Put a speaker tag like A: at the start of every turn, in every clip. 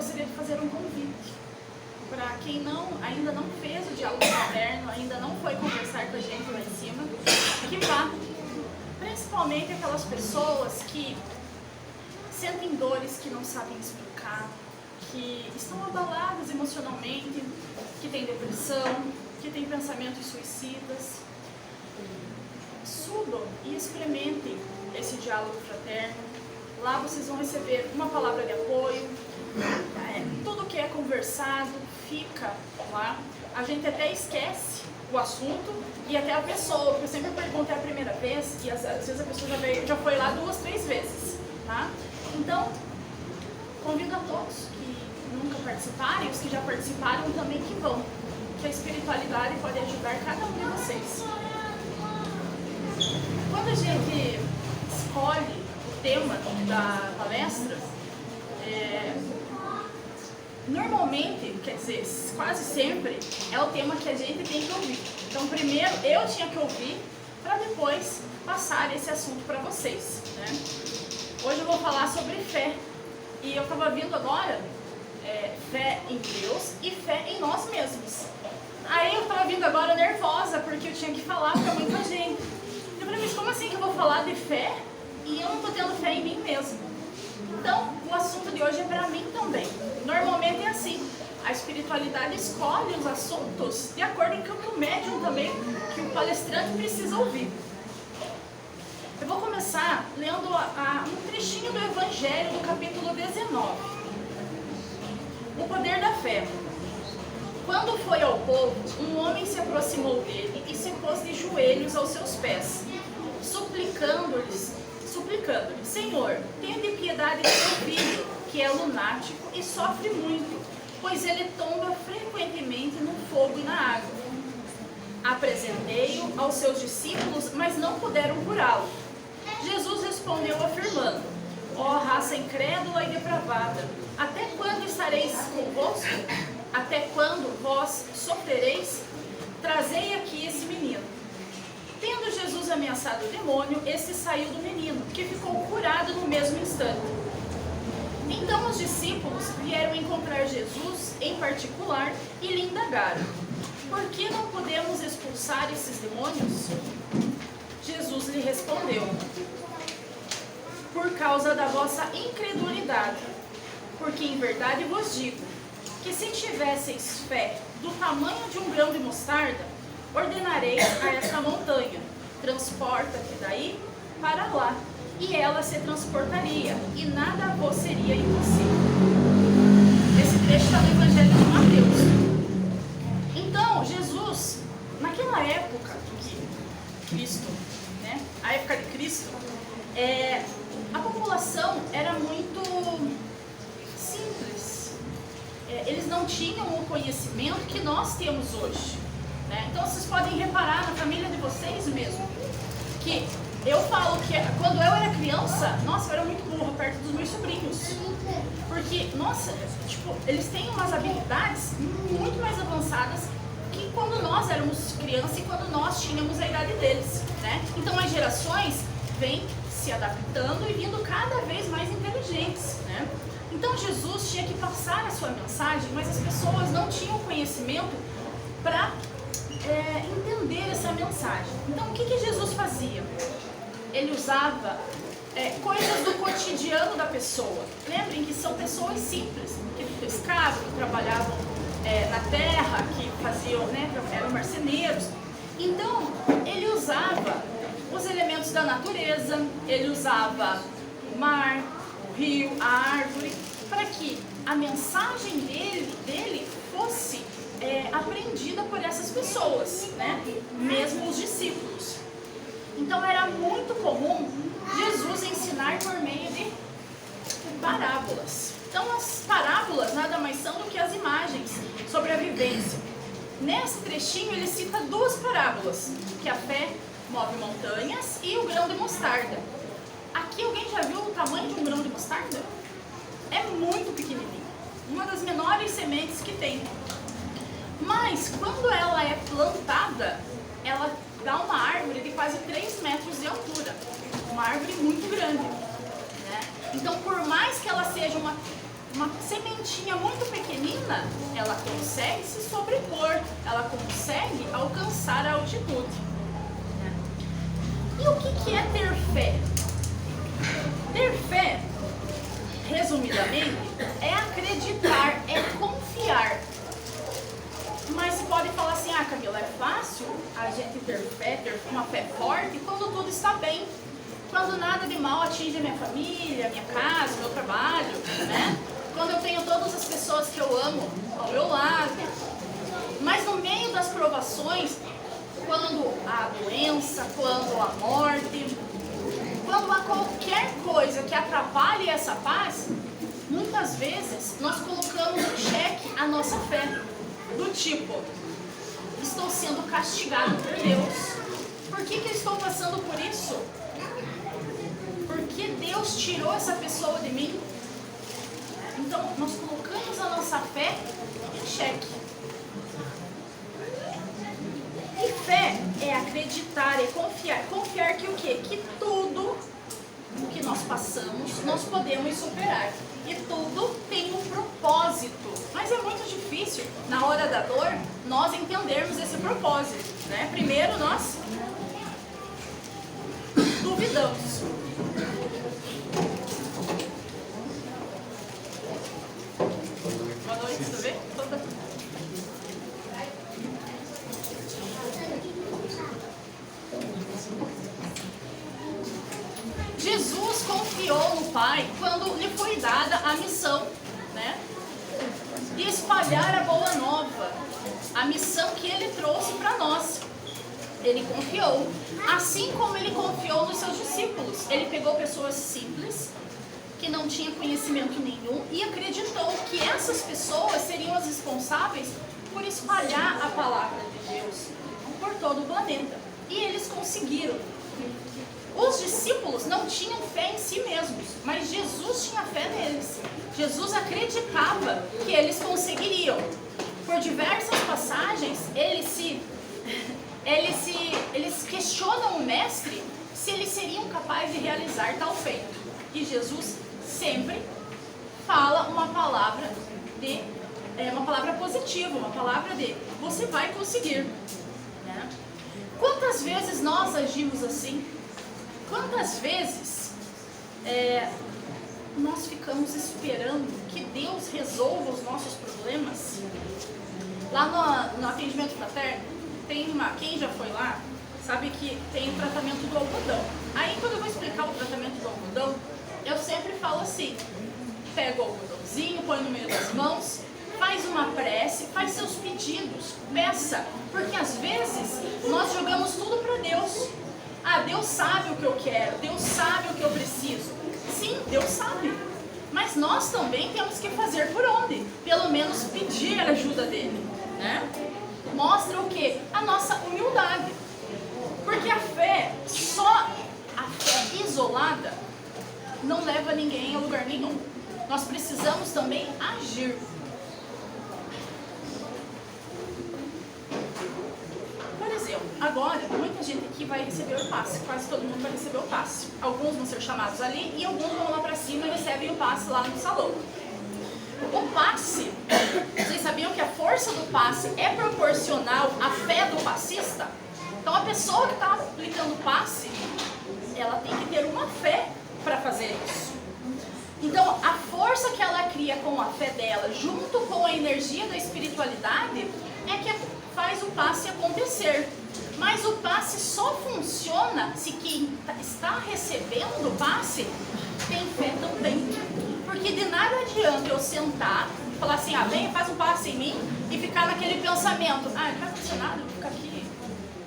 A: gostaria de fazer um convite para quem ainda não fez o diálogo fraterno, ainda não foi conversar com a gente lá em cima, que vá. Principalmente aquelas pessoas que sentem dores que não sabem explicar, que estão abaladas emocionalmente, que têm depressão, que têm pensamentos suicidas. Subam e experimentem esse diálogo fraterno. Lá vocês vão receber uma palavra de apoio. Tudo que é conversado fica lá. A gente até esquece o assunto e até a pessoa, porque eu sempre pergunto, é a primeira vez, e às vezes a pessoa já foi lá 2, 3 vezes, tá? Então, convido a todos que nunca participaram e os que já participaram também que vão, que a espiritualidade pode ajudar cada um de vocês. Quando a gente escolhe o tema da palestra, normalmente, quer dizer, quase sempre, é o tema que a gente tem que ouvir. Então, primeiro eu tinha que ouvir, para depois passar esse assunto para vocês, né? Hoje eu vou falar sobre fé. E eu estava vindo agora, fé em Deus e fé em nós mesmos. Aí eu estava vindo agora nervosa, porque eu tinha que falar para muita gente. Eu falei, mas como assim que eu vou falar de fé e eu não estou tendo fé em mim mesmo? Então, o assunto de hoje é para mim também. Normalmente é assim, a espiritualidade escolhe os assuntos de acordo com o que o médium também, que o palestrante precisa ouvir. Eu vou começar lendo um trechinho do Evangelho do capítulo 19. O poder da fé. Quando foi ao povo, um homem se aproximou dele e se pôs de joelhos aos seus pés, suplicando-lhe, Senhor, tenha piedade do seu filho, que é lunático e sofre muito, pois ele tomba frequentemente no fogo e na água. Apresentei-o aos seus discípulos, mas não puderam curá-lo. Jesus respondeu afirmando, ó raça incrédula e depravada, até quando estareis convosco? Até quando vós sofrereis? Trazei aqui esse menino. Tendo Jesus ameaçado o demônio, este saiu do menino, que ficou curado no mesmo instante. Então os discípulos vieram encontrar Jesus em particular e lhe indagaram, por que não podemos expulsar esses demônios? Jesus lhe respondeu, por causa da vossa incredulidade, porque em verdade vos digo, que se tivesseis fé do tamanho de um grão de mostarda, ordenareis a esta montanha, transporta-te daí para lá, e ela se transportaria, e nada vos seria impossível. Esse trecho está no Evangelho de Mateus. Então, Jesus, naquela época que Cristo, né, a época de Cristo, a população era muito simples. Eles não tinham o conhecimento que nós temos hoje, né? Então vocês podem reparar na família de vocês mesmo, que eu falo que quando eu era criança, nossa, eu era muito burra perto dos meus sobrinhos, porque, nossa, tipo, eles têm umas habilidades muito mais avançadas que quando nós éramos crianças e quando nós tínhamos a idade deles, né? Então as gerações vêm se adaptando e vindo cada vez mais inteligentes, né? Então Jesus tinha que passar a sua mensagem, mas as pessoas não tinham conhecimento para entender essa mensagem. Então o que Jesus fazia? Ele usava coisas do cotidiano da pessoa. Lembrem que são pessoas simples, que pescavam, que trabalhavam na terra, que faziam, né, eram marceneiros. Então ele usava os elementos da natureza, ele usava o mar, o rio, a árvore, para que a mensagem dele fosse aprendida por essas pessoas, né? Mesmo os discípulos. Então era muito comum Jesus ensinar por meio de parábolas. Então as parábolas nada mais são do que as imagens sobre a vivência. Nesse trechinho ele cita 2 parábolas, que a fé move montanhas e o grão de mostarda. Aqui alguém já viu o tamanho de um grão de mostarda? É muito pequenininho, uma das menores sementes que tem. Mas quando ela é plantada, ela dá uma árvore de quase 3 metros de altura, uma árvore muito grande, né? Então por mais que ela seja uma uma sementinha muito pequenina, ela consegue se sobrepor, ela consegue alcançar a altitude. E o que é ter fé? Ter fé, resumidamente, é acreditar, é confiar. Mas você pode falar assim, ah, Camila, é fácil a gente ter fé, ter uma fé forte quando tudo está bem. Quando nada de mal atinge a minha família, minha casa, meu trabalho, né? Quando eu tenho todas as pessoas que eu amo ao meu lado. Mas no meio das provações, quando há doença, quando há morte, quando há qualquer coisa que atrapalhe essa paz, muitas vezes nós colocamos em xeque a nossa fé. Do tipo, estou sendo castigado por Deus. Por que eu estou passando por isso? Por que Deus tirou essa pessoa de mim? Então, nós colocamos a nossa fé em xeque. E fé é acreditar, é confiar. Confiar que o quê? Que tudo o que nós passamos, nós podemos superar. E tudo tem um propósito. Mas é muito difícil, na hora da dor, nós entendermos esse propósito, né? Primeiro, nós duvidamos. Boa noite, tudo bem? Jesus confiou no Pai quando lhe foi dada a missão, né, de espalhar a boa nova, a missão que Ele trouxe para nós. Ele confiou, assim como Ele confiou nos seus discípulos. Ele pegou pessoas simples, que não tinham conhecimento nenhum, e acreditou que essas pessoas seriam as responsáveis por espalhar a palavra de Deus por todo o planeta. E eles conseguiram. Os discípulos não tinham fé em si mesmos, mas Jesus tinha fé neles. Jesus acreditava que eles conseguiriam. Por diversas passagens, eles questionam o mestre se eles seriam capazes de realizar tal feito. E Jesus sempre fala uma palavra positiva, uma palavra de você vai conseguir. Né? Quantas vezes nós agimos assim? Quantas vezes nós ficamos esperando que Deus resolva os nossos problemas? Lá no atendimento fraterno, quem já foi lá, sabe que tem o tratamento do algodão. Aí quando eu vou explicar o tratamento do algodão, eu sempre falo assim, pega o algodãozinho, põe no meio das mãos, faz uma prece, faz seus pedidos, peça, porque às vezes nós jogamos tudo para Deus. Ah, Deus sabe o que eu quero, Deus sabe o que eu preciso. Sim, Deus sabe. Mas nós também temos que fazer por onde? Pelo menos pedir a ajuda dele. Né? Mostra o quê? A nossa humildade. Porque a fé isolada, não leva ninguém a lugar nenhum. Nós precisamos também agir. Por exemplo, agora, muita gente aqui vai receber o passe. Quase todo mundo vai receber o passe. Alguns vão ser chamados ali e alguns vão lá para cima e recebem o passe lá no salão. O passe, vocês sabiam que a força do passe é proporcional à fé do passista? Então a pessoa que está aplicando o passe, ela tem que ter uma fé para fazer isso. Então a força que ela cria com a fé dela, junto com a energia da espiritualidade, é que faz o passe acontecer. Mas o passe só funciona se quem está recebendo o passe tem fé também. Porque de nada adianta eu sentar e falar assim, vem, faz um passe em mim, e ficar naquele pensamento, não vai acontecer nada, eu vou ficar aqui,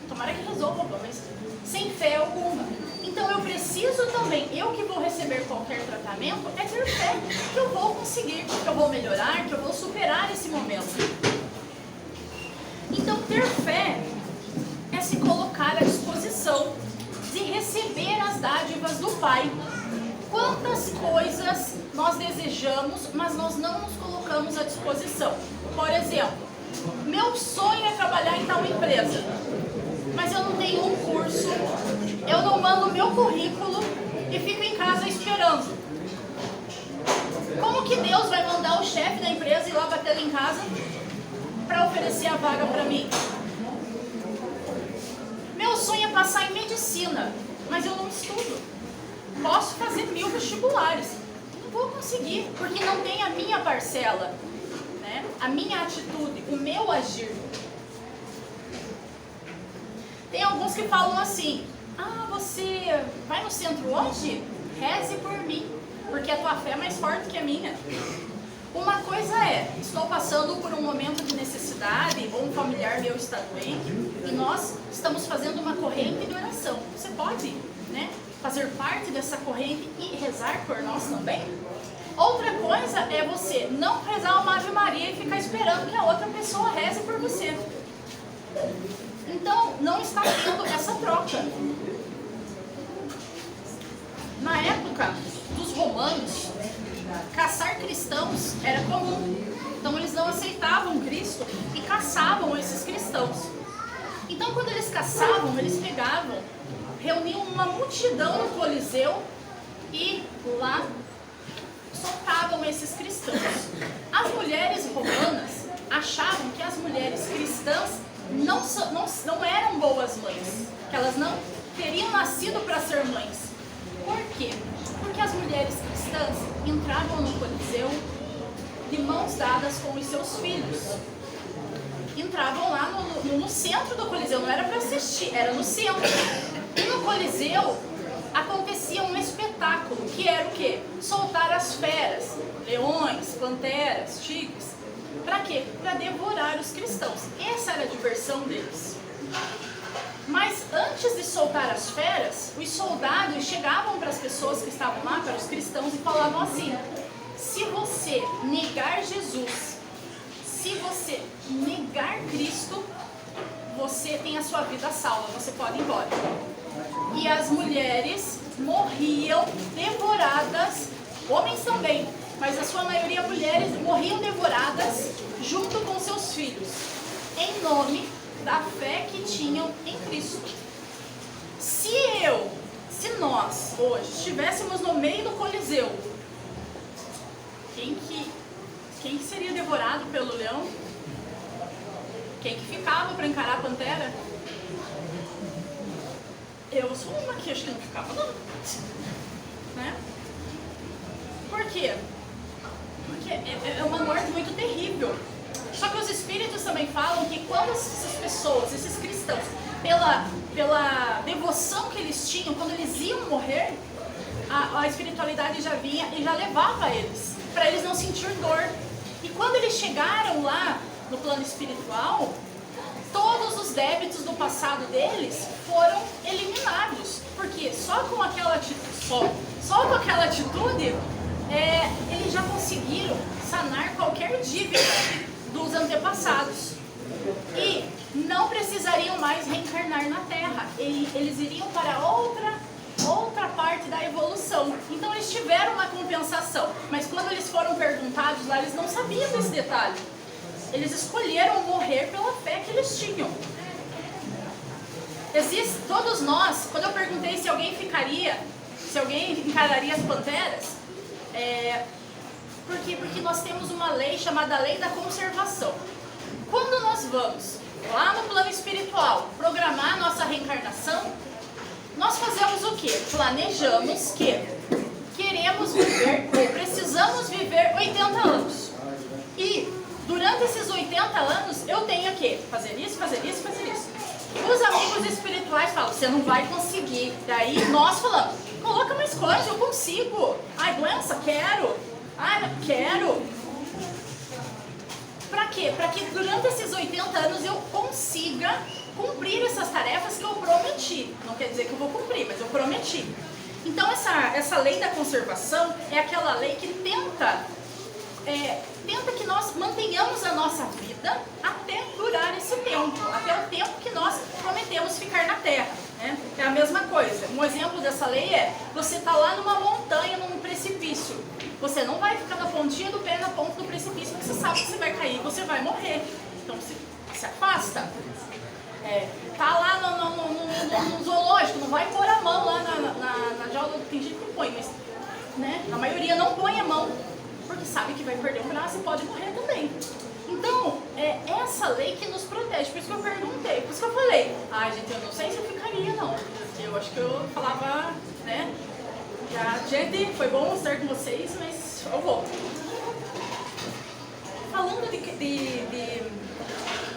A: tomara que resolva, mas sem fé alguma. Então eu preciso também, eu que vou receber qualquer tratamento, é ter fé que eu vou conseguir, que eu vou melhorar, que eu vou superar esse momento. Então ter fé é se colocar à disposição de receber as dádivas do Pai. Quantas coisas nós desejamos, mas nós não nos colocamos à disposição. Por exemplo, meu sonho é trabalhar em tal empresa, mas eu não tenho um curso, eu não mando meu currículo e fico em casa esperando. Como que que Deus vai mandar o chefe da empresa ir lá bater lá em casa para oferecer a vaga para mim? Meu sonho é passar em medicina, mas eu não estudo. Posso fazer 1000 vestibulares, não vou conseguir, porque não tem a minha parcela, né? A minha atitude, o meu agir. Tem alguns que falam assim: ah, você vai no centro hoje? Reze por mim, porque a tua fé é mais forte que a minha. Uma coisa é, estou passando por um momento de necessidade, ou um familiar meu está doente, e nós estamos fazendo uma corrente de oração. Você pode, né, fazer parte dessa corrente e rezar por nós também? Outra coisa é você não rezar uma Ave Maria e ficar esperando que a outra pessoa reze por você. Então, não está tendo essa troca. Na época dos romanos, caçar cristãos era comum. Então eles não aceitavam Cristo e caçavam esses cristãos. Então quando eles caçavam, eles pegavam, reuniam uma multidão no Coliseu e lá soltavam esses cristãos. As mulheres romanas achavam que as mulheres cristãs não eram boas mães, que elas não teriam nascido para ser mães. Por quê? Porque as mulheres cristãs entravam no Coliseu de mãos dadas com os seus filhos. Entravam lá no centro do Coliseu, não era para assistir, era no centro. E no Coliseu acontecia um espetáculo, que era o quê? Soltar as feras, leões, panteras, tigres. Para quê? Para devorar os cristãos. Essa era a diversão deles. Mas antes de soltar as feras, os soldados chegavam para as pessoas que estavam lá, para os cristãos, e falavam assim: se você negar Jesus, se você negar Cristo, você tem a sua vida salva, você pode ir embora. E as mulheres morriam devoradas, homens também, mas a sua maioria mulheres morriam devoradas junto com seus filhos, em nome da fé que tinham em Cristo. Se nós hoje estivéssemos no meio do Coliseu, quem que seria devorado pelo leão? Quem que ficava para encarar a pantera? Eu sou uma que acho que não ficava, não. Né? Por quê? Porque é uma morte muito terrível. Só que os espíritos também falam que quando essas pessoas, esses cristãos, pela devoção que eles tinham, quando eles iam morrer, a espiritualidade já vinha e já levava eles, para eles não sentir dor. E quando eles chegaram lá no plano espiritual, todos os débitos do passado deles foram eliminados. Porque só com aquela atitude, eles já conseguiram sanar qualquer dívida dos antepassados. E não precisariam mais reencarnar na Terra. Eles iriam para outra parte da evolução. Então eles tiveram uma compensação. Mas quando eles foram perguntados lá, eles não sabiam desse detalhe. Eles escolheram morrer pela fé que eles tinham. Todos nós, quando eu perguntei se alguém encararia as panteras, por quê? Porque nós temos uma lei chamada Lei da Conservação. Quando nós vamos lá no plano espiritual programar a nossa reencarnação, nós fazemos o quê? Planejamos que queremos viver ou precisamos viver 80 anos. E durante esses 80 anos eu tenho que fazer isso, fazer isso, fazer isso. Os amigos espirituais falam: você não vai conseguir. Daí nós falamos: coloca mais coisa, eu consigo. Ai, doença, quero. Ai, não quero. Pra quê? Para que durante esses 80 anos eu consiga cumprir essas tarefas que eu prometi. Não quer dizer que eu vou cumprir, mas eu prometi. Então essa lei da conservação é aquela lei que tenta que nós mantenhamos a nossa vida até durar esse tempo, até o tempo que nós prometemos ficar na Terra, né? É a mesma coisa. Um exemplo dessa lei é: você está lá numa montanha, num precipício. Você não vai ficar na pontinha do pé, na ponta do precipício, porque você sabe que você vai cair e você vai morrer. Então se afasta. Tá lá no zoológico, não vai pôr a mão lá na jaula. Tem gente que põe, mas né, a maioria não põe a mão. porque sabe que vai perder um braço e pode morrer também. Então, é essa lei que nos protege. Por isso que eu perguntei, por isso que eu falei, ai gente, eu não sei se eu ficaria não. Eu acho que eu falava, né? Gente, foi bom estar com vocês, mas eu vou. Falando de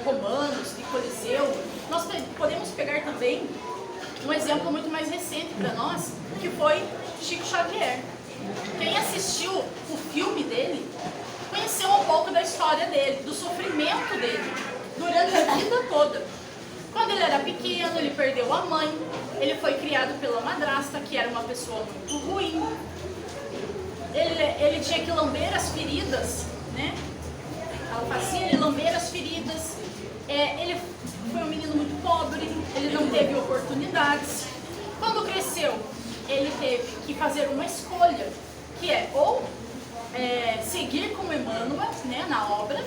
A: Romanos, de Coliseu, nós podemos pegar também um exemplo muito mais recente para nós, que foi Chico Xavier. Quem assistiu o filme dele, conheceu um pouco da história dele, do sofrimento dele, durante a vida toda. Quando ele era pequeno, ele perdeu a mãe, ele foi criado pela madrasta, que era uma pessoa muito ruim. Ele tinha que lamber as feridas, né? Ela fazia ele lamber as feridas. Ele foi um menino muito pobre, ele não teve oportunidades. Quando cresceu, ele teve que fazer uma escolha, que é ou seguir com Emmanuel, né, na obra,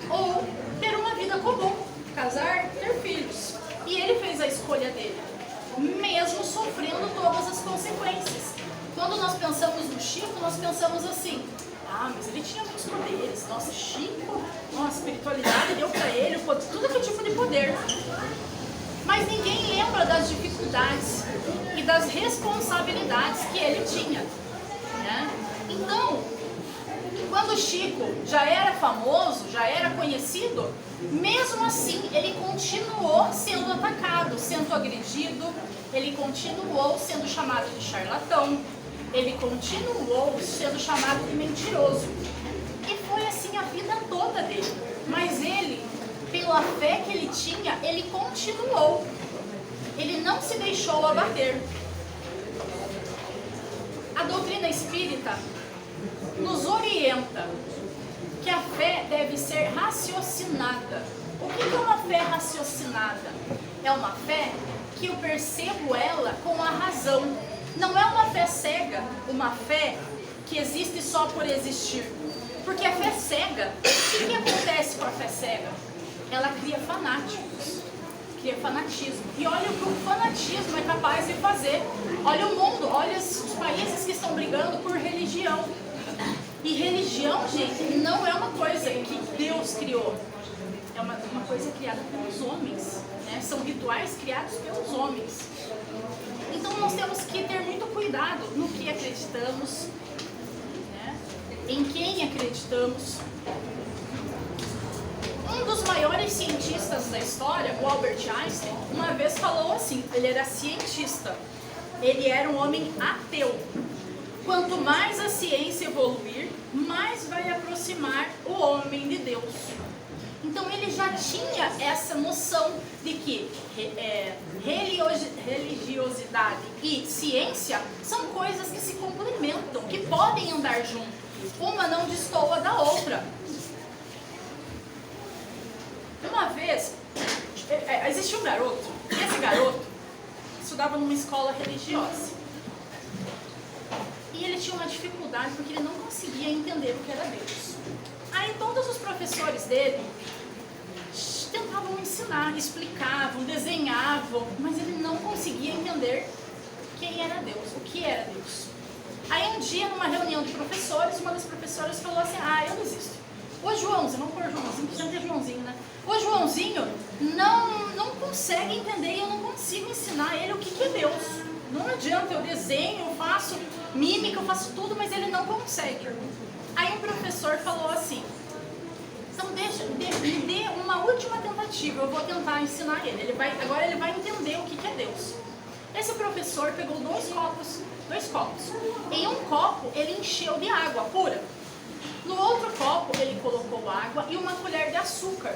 A: ou ter uma vida comum, casar, ter filhos. E ele fez a escolha dele, mesmo sofrendo todas as consequências. Quando nós pensamos no Chico, nós pensamos assim, mas ele tinha muitos poderes, nossa, Chico, a espiritualidade deu para ele tudo que tipo de poder. Mas ninguém lembra das dificuldades e das responsabilidades que ele tinha, né? Então, quando Chico já era famoso, já era conhecido, mesmo assim ele continuou sendo atacado, sendo agredido, ele continuou sendo chamado de charlatão, ele continuou sendo chamado de mentiroso. E foi assim a vida toda dele. Mas ele, pela fé que ele tinha, ele continuou. Ele não se deixou abater. A doutrina espírita nos orienta que a fé deve ser raciocinada. O que é uma fé raciocinada? É uma fé que eu percebo ela com a razão. Não é uma fé cega, uma fé que existe só por existir. Porque a fé cega, o que acontece com a fé cega? Ela cria fanáticos, cria fanatismo. E olha o que o fanatismo é capaz de fazer. Olha o mundo, olha os países que estão brigando por religião. E religião, gente, não é uma coisa que Deus criou. É uma coisa criada pelos homens, né? São rituais criados pelos homens. Então nós temos que ter muito cuidado no que acreditamos, né? Em quem acreditamos. Um dos maiores cientistas da história, o Albert Einstein, uma vez falou assim, ele era cientista, ele era um homem ateu. Quanto mais a ciência evoluir, mais vai aproximar o homem de Deus. Então ele já tinha essa noção de que religiosidade e ciência são coisas que se complementam, que podem andar juntos. Uma não destoa da outra. Uma vez, existia um garoto, e esse garoto estudava numa escola religiosa. E ele tinha uma dificuldade porque ele não conseguia entender o que era Deus. Aí todos os professores dele tentavam ensinar, explicavam, desenhavam, mas ele não conseguia entender quem era Deus, o que era Deus. Aí um dia, numa reunião de professores, uma das professoras falou assim, eu desisto. O Joãozinho, vamos pôr Joãozinho, que sempre é Joãozinho, né? O Joãozinho não consegue entender e eu não consigo ensinar ele o que é Deus. Não adianta, eu desenho, eu faço mímica, eu faço tudo, mas ele não consegue. Aí um professor falou assim, então me dê uma última tentativa, eu vou tentar ensinar ele. Agora ele vai entender o que é Deus. Esse professor pegou dois copos. Em um copo ele encheu de água pura. No outro copo ele colocou água e uma colher de açúcar.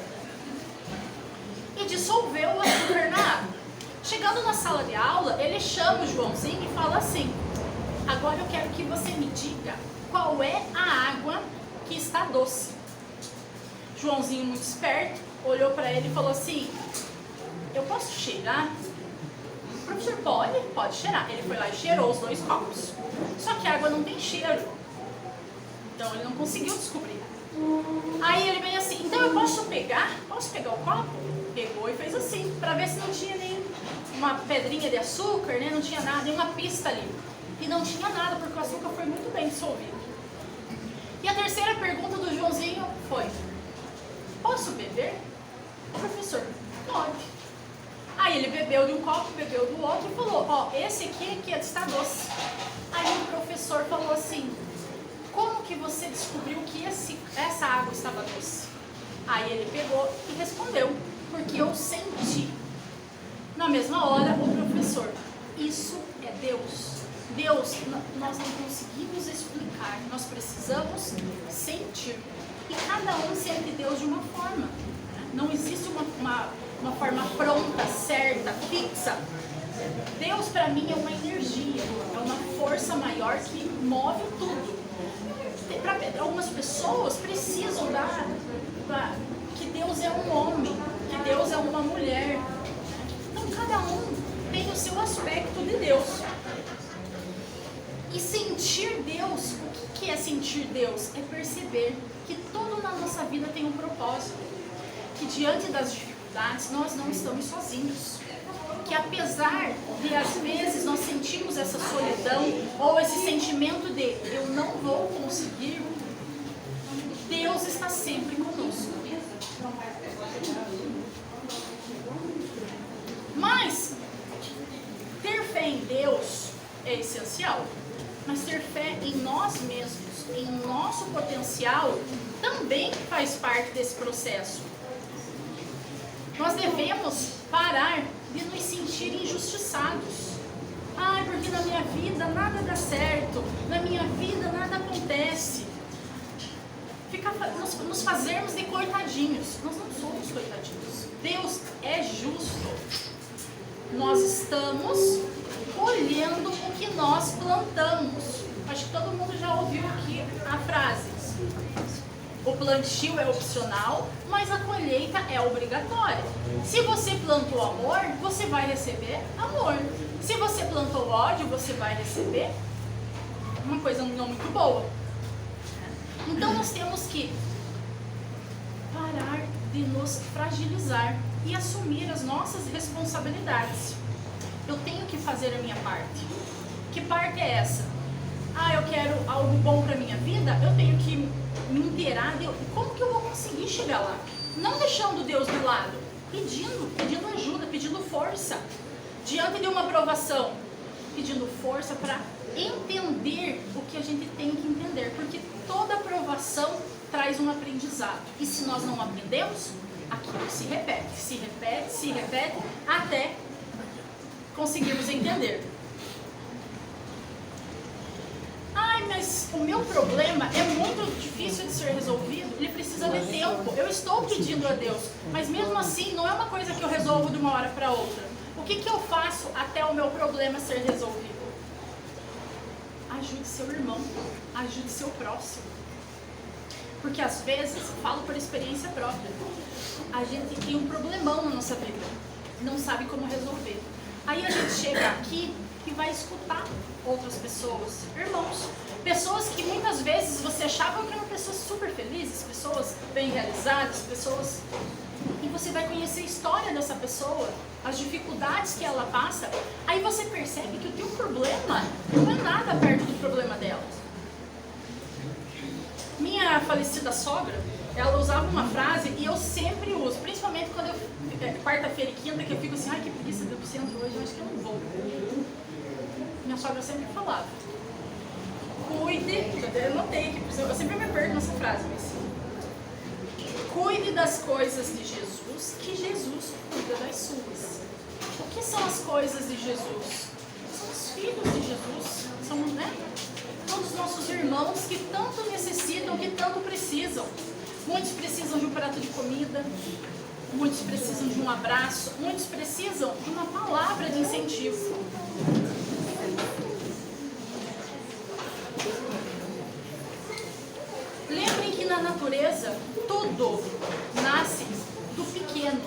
A: E dissolveu o açúcar na água. Chegando na sala de aula, ele chama o Joãozinho e fala assim, agora eu quero que você me diga qual é a água que está doce. Joãozinho, muito esperto, olhou para ele e falou assim, eu posso cheirar? O professor, pode cheirar. Ele foi lá e cheirou os dois copos. Só que a água não tem cheiro. Então ele não conseguiu descobrir. Aí ele veio assim, então eu posso pegar o copo? Pegou e fez assim, para ver se não tinha nem uma pedrinha de açúcar, né? Não tinha nada, nem uma pista ali. E não tinha nada, porque o açúcar foi muito bem dissolvido. E a terceira pergunta do Joãozinho foi: posso beber? O professor: pode. Aí ele bebeu de um copo, bebeu do outro e falou: ó, esse aqui está doce. Aí o professor falou assim: como que você descobriu que essa água estava doce? Aí ele pegou e respondeu: porque eu senti. Na mesma hora, o professor: isso é Deus. Deus, nós não conseguimos explicar, nós precisamos sentir. E cada um sente Deus de uma forma. Não existe uma forma pronta, certa, fixa. Deus para mim é uma energia, é uma força maior que move tudo. Algumas pessoas precisam que Deus é um homem, que Deus é uma mulher. Então cada um tem o seu aspecto de Deus. E sentir Deus, o que é sentir Deus? É perceber que tudo na nossa vida tem um propósito. Que diante das dificuldades nós não estamos sozinhos. Que apesar de às vezes nós sentimos essa solidão ou esse sentimento de eu não vou conseguir, Deus está sempre conosco. Mas ter fé em Deus é essencial. Mas ter fé em nós mesmos, em nosso potencial, também faz parte desse processo. Nós devemos parar de nos sentir injustiçados. Ai, porque na minha vida nada dá certo, na minha vida nada acontece. Nos fazermos de coitadinhos. Nós não somos coitadinhos. Deus é justo. Nós estamos colhendo o que nós plantamos. Acho que todo mundo já ouviu aqui a frase: o plantio é opcional, mas a colheita é obrigatória. Se você plantou amor, você vai receber amor. Se você plantou ódio, você vai receber uma coisa não muito boa. Então nós temos que parar de nos fragilizar e assumir as nossas responsabilidades. Eu tenho que fazer a minha parte. Que parte é essa? Ah, eu quero algo bom para minha vida, eu tenho que me inteirar de como que eu vou conseguir chegar lá. Não deixando Deus de lado, pedindo ajuda, pedindo força. Diante de uma provação, pedindo força para entender o que a gente tem que entender. Porque toda provação traz um aprendizado. E se nós não aprendemos, aquilo se repete, até conseguirmos entender. Ai, mas o meu problema é muito difícil de ser resolvido, ele precisa de tempo. Eu estou pedindo a Deus, mas mesmo assim não é uma coisa que eu resolvo de uma hora para outra. O que eu faço até o meu problema ser resolvido? Ajude seu irmão, ajude seu próximo. Porque às vezes, falo por experiência própria, a gente tem um problemão na nossa vida, não sabe como resolver. Aí a gente chega aqui e vai escutar outras pessoas, irmãos, pessoas que muitas vezes você achava que eram pessoas super felizes, pessoas bem realizadas, pessoas... E você vai conhecer a história dessa pessoa, as dificuldades que ela passa, aí você percebe que o teu problema não é nada perto do problema dela. Minha falecida sogra, ela usava uma frase e eu sempre uso, principalmente quando eu, quarta-feira e quinta, que eu fico assim, ai que preguiça do centro hoje, eu acho que eu não vou. Minha sogra sempre falava, cuide, eu notei aqui, eu sempre me perco nessa frase, mas cuide das coisas de Jesus, que Jesus cuida das suas. O que são as coisas de Jesus? São os filhos de Jesus, são, né? Todos os nossos irmãos que tanto necessitam, que tanto precisam. Muitos precisam de um prato de comida, muitos precisam de um abraço, muitos precisam de uma palavra de incentivo. Lembrem que na natureza tudo nasce do pequeno.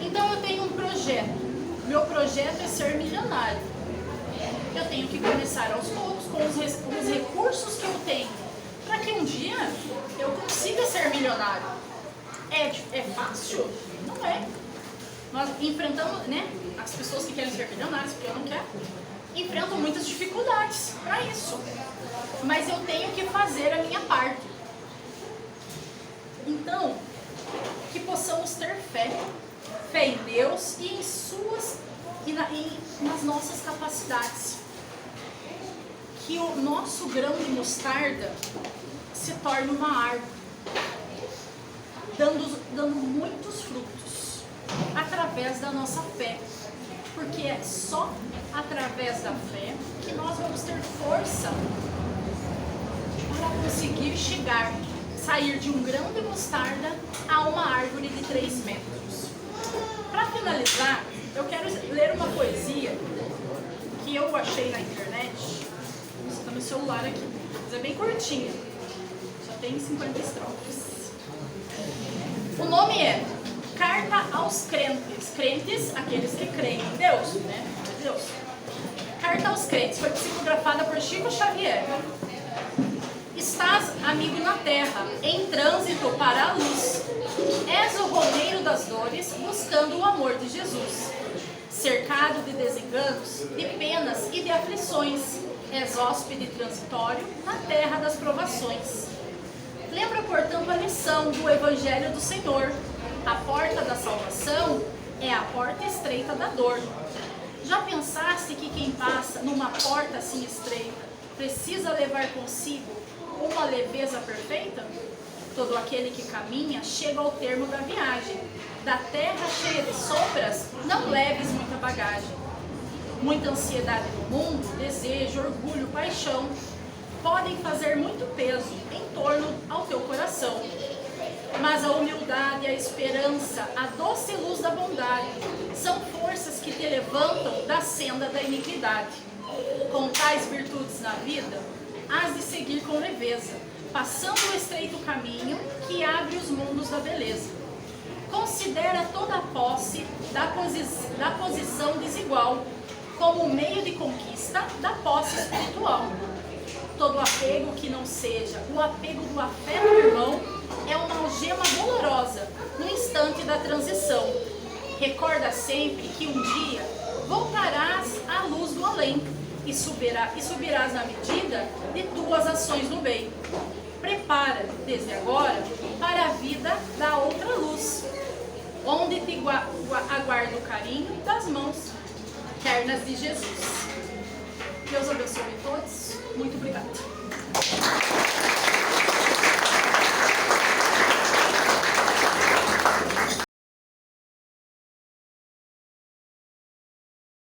A: Então eu tenho um projeto. Meu projeto é ser milionário. Eu tenho que começar aos poucos com os recursos que eu tenho, para que um dia eu consiga ser milionário. É fácil? Não é. Nós enfrentamos, né, as pessoas que querem ser milionários, porque eu não quero. enfrento muitas dificuldades para isso. Mas eu tenho que fazer a minha parte. Então, que possamos ter fé em Deus e nas nossas capacidades. Que o nosso grão de mostarda se torne uma árvore, dando muitos frutos através da nossa fé. Porque é só através da fé que nós vamos ter força para conseguir sair de um grão de mostarda a uma árvore de 3 metros. Para finalizar, eu quero ler uma poesia que eu achei na internet. Está no celular aqui, mas é bem curtinha, só tem 50 estrofes. O nome é Carta aos Crentes. Crentes, aqueles que creem em Deus, né? Deus. Carta aos Crentes, foi psicografada por Chico Xavier. Estás, amigo na terra, em trânsito para a luz. És o romeiro das dores, buscando o amor de Jesus. Cercado de desenganos, de penas e de aflições, és hóspede transitório na terra das provações. Lembra, portanto, a lição do Evangelho do Senhor. A porta da salvação é a porta estreita da dor. Já pensaste que quem passa numa porta assim estreita precisa levar consigo uma leveza perfeita? Todo aquele que caminha chega ao termo da viagem. Da terra cheia de sombras, não leves muita bagagem. Muita ansiedade no mundo, desejo, orgulho, paixão podem fazer muito peso em torno ao teu coração. Mas a humildade, a esperança, a doce luz da bondade são forças que te levantam da senda da iniquidade. Com tais virtudes na vida, hás de seguir com leveza, passando o estreito caminho que abre os mundos da beleza. Considera toda a posse da posição desigual como um meio de conquista da posse espiritual. Todo apego que não seja o apego do afeto do irmão é uma algema dolorosa no instante da transição. Recorda sempre que um dia voltarás à luz do além e subirás na medida de tuas ações no bem. Prepara desde agora para a vida da outra luz, onde te aguarda o carinho das mãos ternas de Jesus. Deus abençoe todos. Muito obrigada.